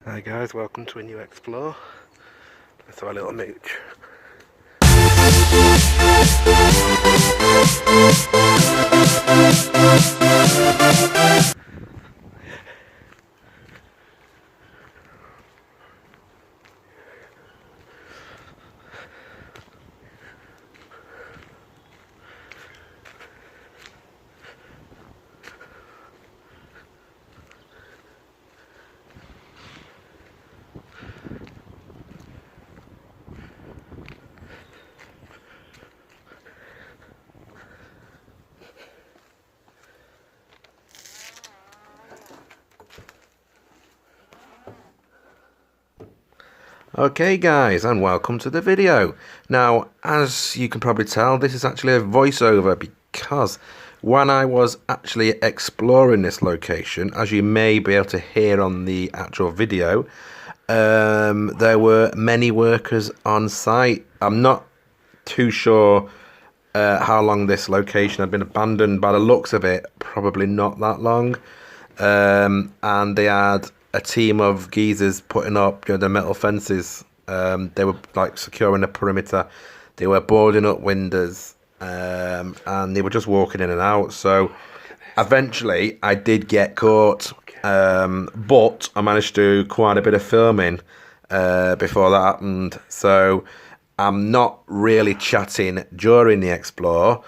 Hi guys, welcome to a new explore. Let's have a little mooch. Okay guys, and welcome to the video. Now, as you can probably tell, this is actually a voiceover because when I was actually exploring this location, as you may be able to hear on the actual video, there were many workers on site. I'm not too sure how long this location had been abandoned. By the looks of it, probably not that long. And they had a team of geezers putting up, the metal fences. They were like securing the perimeter. They were boarding up windows, and they were just walking in and out. So eventually, I did get caught, but I managed to do quite a bit of filming before that happened. So I'm not really chatting during the explore,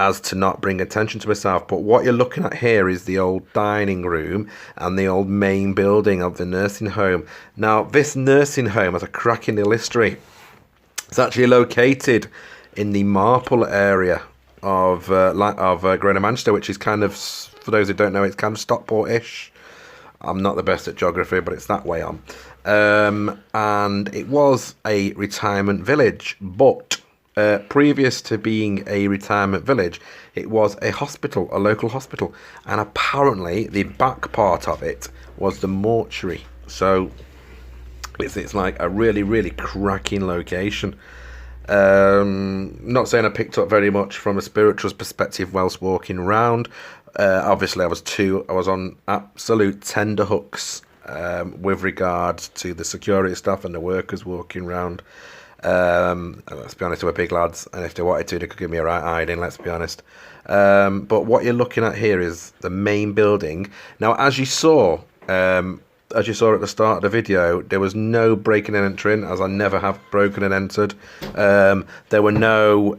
as to not bring attention to myself. But what you're looking at here is the old dining room and the old main building of the nursing home. Now, this nursing home has a cracking little history. It's actually located in the Marple area of Greater Manchester, which is kind of, for those who don't know, it's kind of Stockport-ish. I'm not the best at geography, but it's that way on. And it was a retirement village, but previous to being a retirement village, it was a hospital, a local hospital, and apparently the back part of it was the mortuary. So it's like a really cracking location. Not saying I picked up very much from a spiritualist perspective whilst walking around. Obviously, I was on absolute tenterhooks with regards to the security staff and the workers walking around. Let's be honest, they were big lads, and if they wanted to, they could give me a right hiding, let's be honest. But what you're looking at here is the main building. Now, as you saw at the start of the video, there was no breaking and entering, as I never have broken and entered. There were no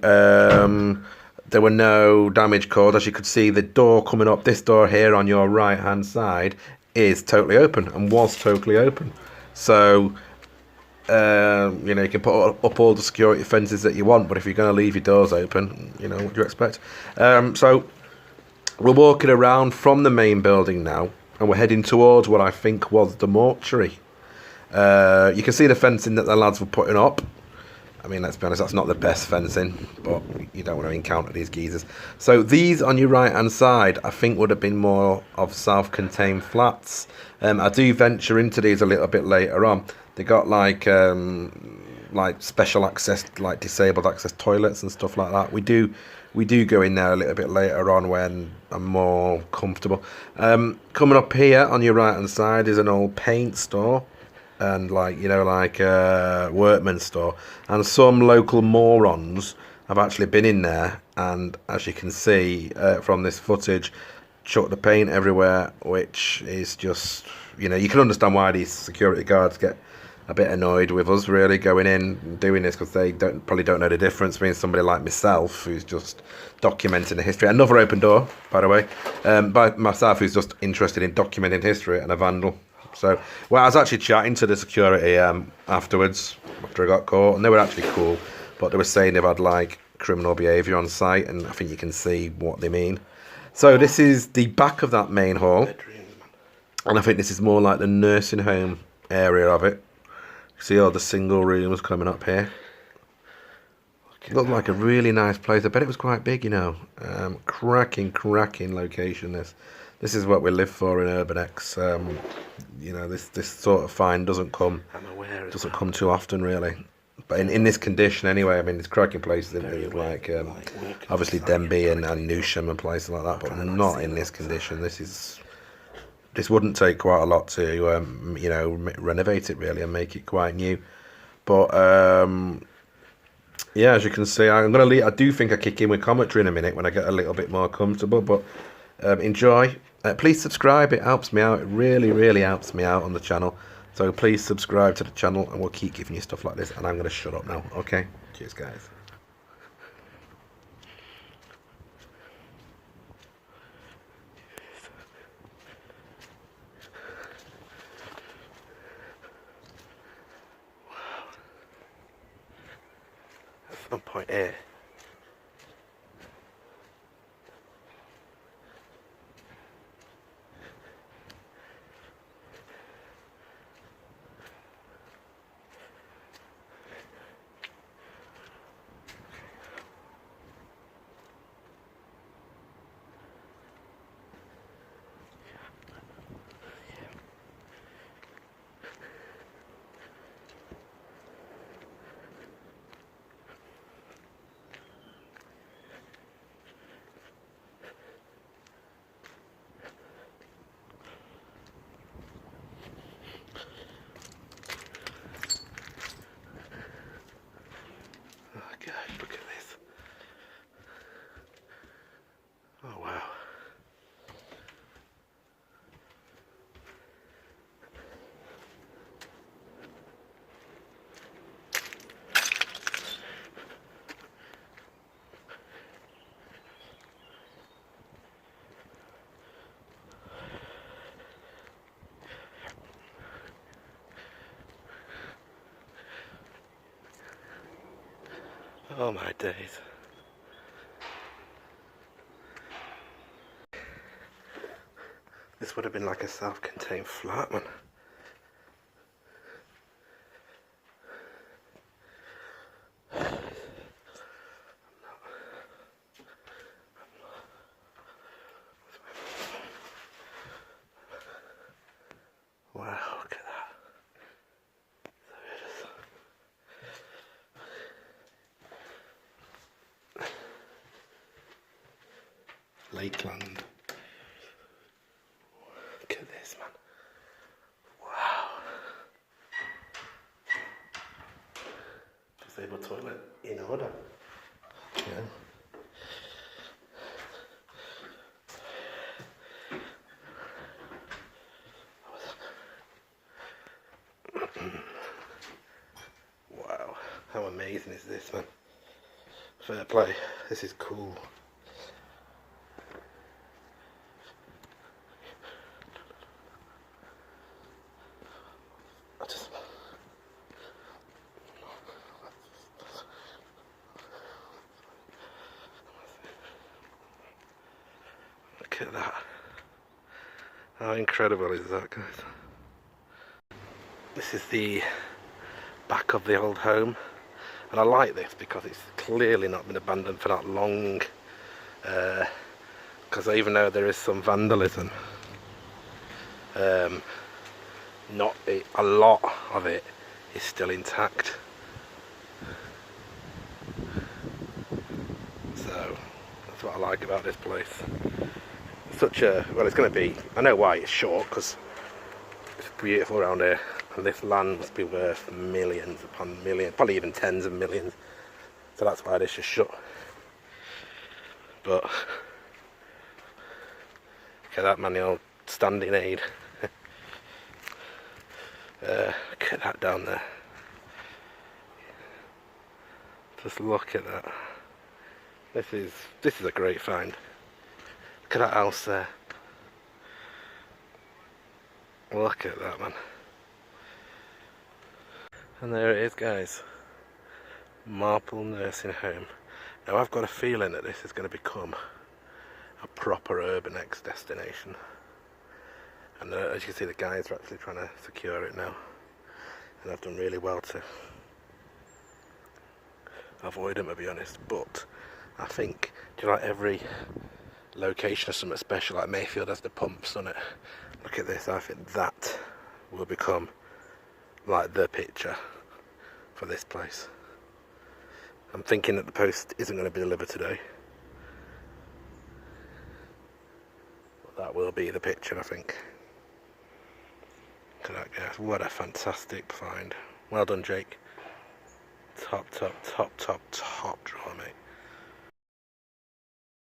damage caused. As you could see, the door coming up, this door here on your right hand side, is totally open and was totally open. So you can put up all the security fences that you want, but if you're going to leave your doors open, what do you expect? So we're walking around from the main building now, and we're heading towards what I think was the mortuary. You can see the fencing that the lads were putting up. I mean, let's be honest, that's not the best fencing, but you don't want to encounter these geezers. So these on your right hand side, I think would have been more of self-contained flats. I do venture into these a little bit later on. They got like special access, like disabled access toilets and stuff like that. We do go in there a little bit later on when I'm more comfortable. Coming up here on your right hand side is an old paint store, and workman's store, and some local morons have actually been in there, and as you can see from this footage, chucked the paint everywhere, which is just, you can understand why these security guards get a bit annoyed with us really going in and doing this, because they probably don't know the difference between somebody like myself who's just documenting the history. Another open door, by the way, by myself, who's just interested in documenting history, and a vandal. So, well, I was actually chatting to the security afterwards, after I got caught, and they were actually cool, but they were saying they've had like criminal behaviour on site, and I think you can see what they mean. So this is the back of that main hall, and I think this is more like the nursing home area of it. See all the single rooms coming up here. It looked like a really nice place. I bet it was quite big, cracking location. This is what we live for in Urbanex. This sort of find doesn't come too often, really. But in this condition, anyway, I mean, it's cracking places, isn't it? Like obviously Denby and Newsham and places like that, but not in this condition. This is this wouldn't take quite a lot to you know, renovate it really and make it quite new. But yeah, as you can see, I'm gonna leave. I do think I kick in with commentary in a minute when I get a little bit more comfortable. But enjoy. Please subscribe. It helps me out. It really, really helps me out on the channel. So please subscribe to the channel, and we'll keep giving you stuff like this. And I'm gonna shut up now. Okay. Cheers, guys. At some point here. Gosh, look at this. Oh wow. Oh my days. This would have been like a self-contained flat, man. Wow, look at that. Lakeland. Look at this, man. Wow. Disabled toilet in order. Yeah. Wow. How amazing is this, man? Fair play. This is cool. Look at that. How incredible is that, guys? This is the back of the old home, and I like this because it's clearly not been abandoned for that long, because even though there is some vandalism, a lot of it is still intact. So that's what I like about this place. Such a, well, it's going to be, I know why it's short, because it's beautiful around here, and this land must be worth millions upon millions, probably even tens of millions, so that's why this is shut. But look at that, man, the old standing aid. Look at that down there. Just look at that. This is a great find. Look at that house there. Look at that, man. And there it is, guys. Marple Nursing Home. Now I've got a feeling that this is going to become a proper urban X destination. And as you can see, the guys are actually trying to secure it now. And I've done really well to avoid them, to be honest. But I think, do you like every location of something special, like Mayfield has the pumps on it? Look at this. I think that will become like the picture for this place. I'm thinking that the post isn't going to be delivered today, but that will be the picture, I think. at that, guys. What a fantastic find. Well done, Jake. Top draw.